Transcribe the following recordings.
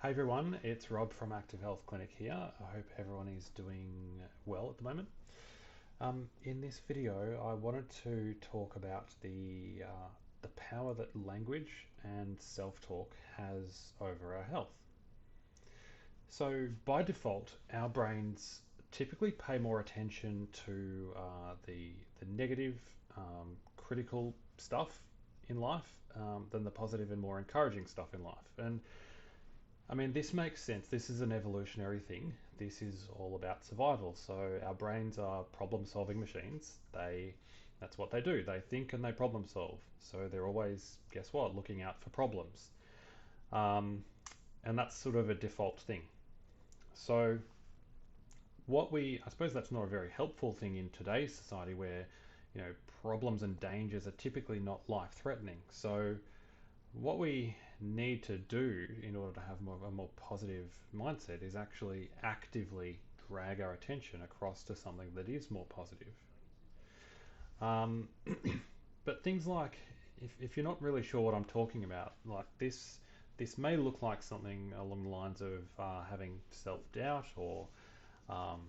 Hey everyone, it's Rob from Active Health Clinic here. I hope everyone is doing well at the moment. In this video, I wanted to talk about the power that language and self-talk has over our health. So by default, our brains typically pay more attention to the negative, critical stuff in life than the positive and more encouraging stuff in life. And I mean, this makes sense. This is an evolutionary thing. This is all about survival. So our brains are problem-solving machines. That's what they do. They think and they problem solve. So they're always, guess what, looking out for problems. Um, and that's sort of a default thing. So I suppose that's not a very helpful thing in today's society where, you know, problems and dangers are typically not life-threatening. So what we need to do in order to have a more positive mindset is actually actively drag our attention across to something that is more positive. Um, but things like, if you're not really sure what I'm talking about, like this may look like something along the lines of having self-doubt or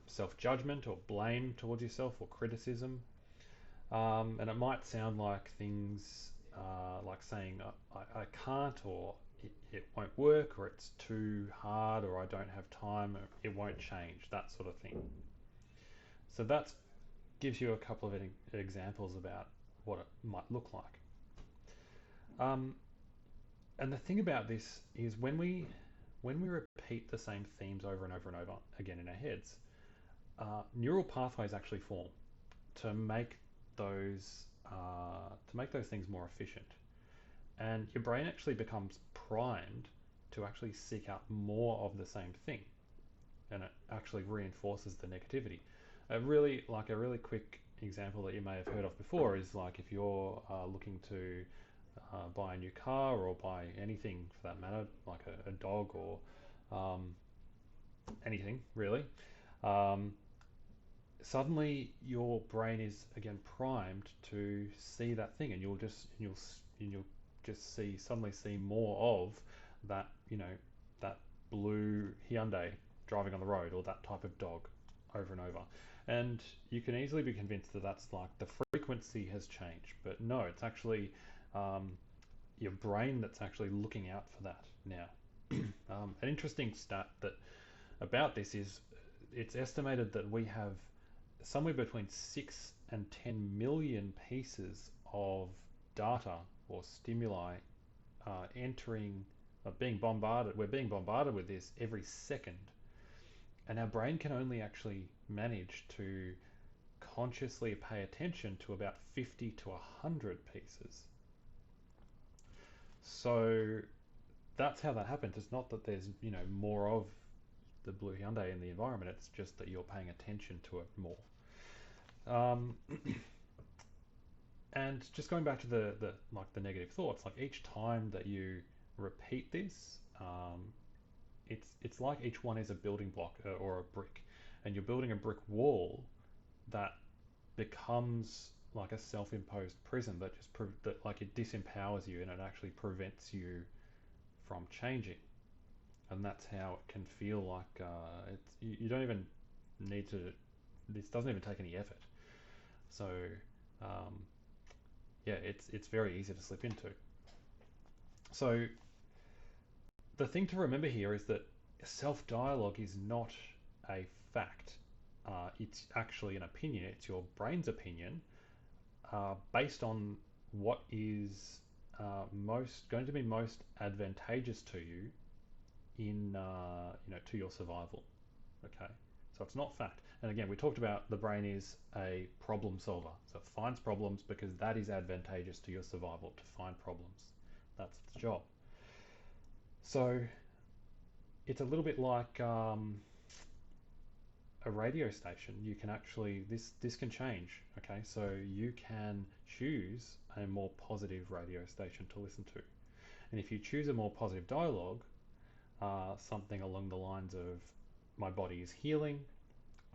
self-judgment or blame towards yourself or criticism. And it might sound like things like saying I can't, or it won't work, or it's too hard, or I don't have time, or it won't change, that sort of thing. So that gives you a couple of examples about what it might look like. Um, and the thing about this is when we repeat the same themes over and over and over again in our heads, neural pathways actually form to make those things more efficient. And your brain actually becomes primed to actually seek out more of the same thing, and it actually reinforces the negativity. A really quick example that you may have heard of before is like if you're looking to buy a new car or buy anything for that matter, like a dog or um, anything really. Um, Suddenly your brain is again primed to see that thing, and you'll just suddenly see more of that, that blue Hyundai driving on the road, or that type of dog over and over. And you can easily be convinced that that's like the frequency has changed, but no, it's actually um, your brain that's actually looking out for that now. An interesting stat that about this is it's estimated that we have somewhere between 6 and 10 million pieces of data or stimuli entering, being bombarded. We're being bombarded with this every second, and our brain can only actually manage to consciously pay attention to about 50 to 100 pieces. So that's how that happens. It's not that there's, more of the blue Hyundai in the environment. It's just that you're paying attention to it more. Um, And just going back to the negative thoughts, like each time that you repeat this, it's like each one is a building block or a brick, and you're building a brick wall that becomes like a self-imposed prison that that like it disempowers you, and it actually prevents you from changing. And that's how it can feel like you don't even need to. This doesn't even take any effort. So um, yeah, it's very easy to slip into. So the thing to remember here is that self-dialogue is not a fact. It's actually an opinion. It's your brain's opinion based on what is most going to be most advantageous to you in to your survival. Okay, so it's not fact. And again, we talked about the brain is a problem solver. So it finds problems because that is advantageous to your survival, to find problems. That's its job. So it's a little bit like a radio station. You can actually this can change. Okay, so you can choose a more positive radio station to listen to, and if you choose a more positive dialogue, something along the lines of my body is healing,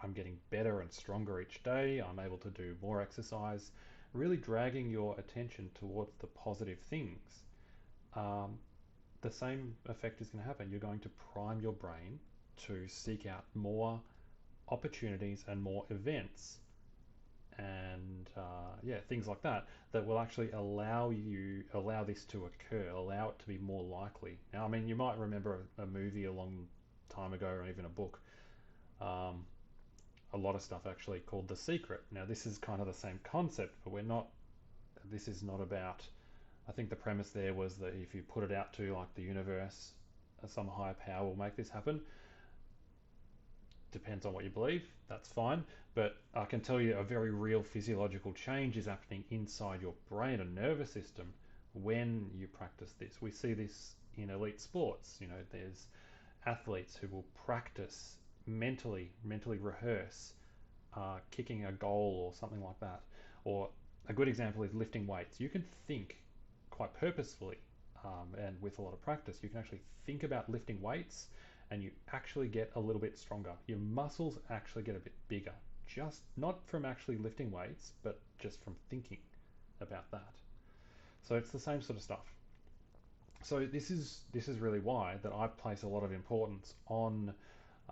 I'm getting better and stronger each day, I'm able to do more exercise, really dragging your attention towards the positive things. Um, the same effect is going to happen. You're going to prime your brain to seek out more opportunities and more events and yeah, things like that that will actually allow this to occur, allow it to be more likely. Now, I mean, you might remember a movie a long time ago, or even a book. Um, a lot of stuff actually called The Secret. Now, this is kind of the same concept, but we're not. This is not about. I think the premise there was that if you put it out to like the universe, some higher power will make this happen. Depends on what you believe, that's fine. But I can tell you a very real physiological change is happening inside your brain and nervous system when you practice this. We see this in elite sports. You know, there's athletes who will practice mentally rehearse kicking a goal or something like that. Or a good example is lifting weights. You can think quite purposefully and with a lot of practice, you can actually think about lifting weights and you actually get a little bit stronger. Your muscles actually get a bit bigger, just not from actually lifting weights, but just from thinking about that. So it's the same sort of stuff. So this is really why that I place a lot of importance on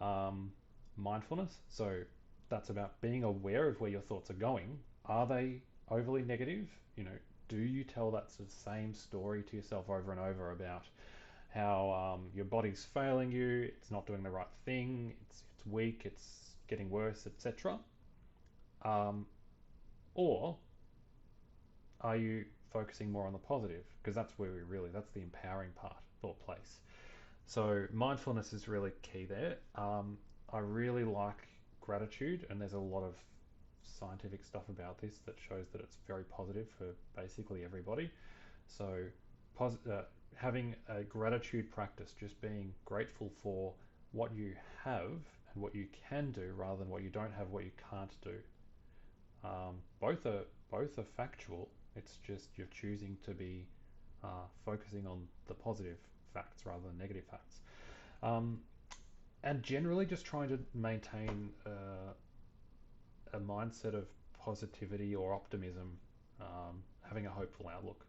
um, mindfulness. So that's about being aware of where your thoughts are going. Are they overly negative? You know, do you tell that same story to yourself over and over about how your body's failing you, it's not doing the right thing, it's weak, it's getting worse, etc. Um, or are you focusing more on the positive? Because that's where that's the empowering part or place. So mindfulness is really key there. I really like gratitude, and there's a lot of scientific stuff about this that shows that it's very positive for basically everybody. So, having a gratitude practice, just being grateful for what you have and what you can do, rather than what you don't have, what you can't do. Both are factual. It's just you're choosing to be focusing on the positive facts rather than negative facts. Um, and generally, just trying to maintain a mindset of positivity or optimism, having a hopeful outlook.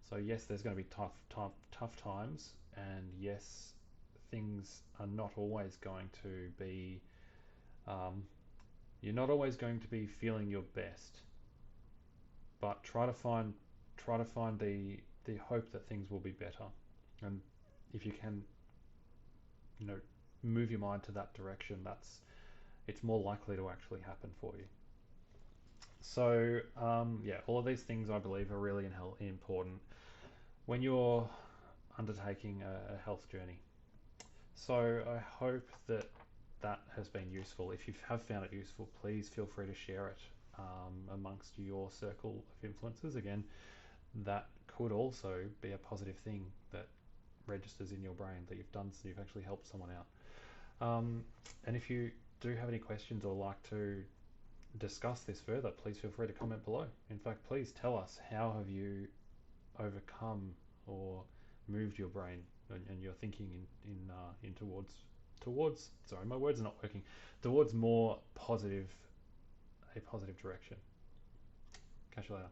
So yes, there's going to be tough times, and yes, things are not always going to be. Um, you're not always going to be feeling your best, but try to find the hope that things will be better, and if you can, you know, move your mind to that direction, it's more likely to actually happen for you. So yeah, all of these things I believe are really important when you're undertaking a health journey. So I hope that that has been useful. If you have found it useful, please feel free to share it amongst your circle of influences. Again, that could also be a positive thing that registers in your brain that you've done, so you've actually helped someone out. And if you do have any questions or like to discuss this further, please feel free to comment below. In fact, please tell us, how have you overcome or moved your brain and your thinking in towards sorry, my words are not working, towards more positive, a positive direction. Catch you later.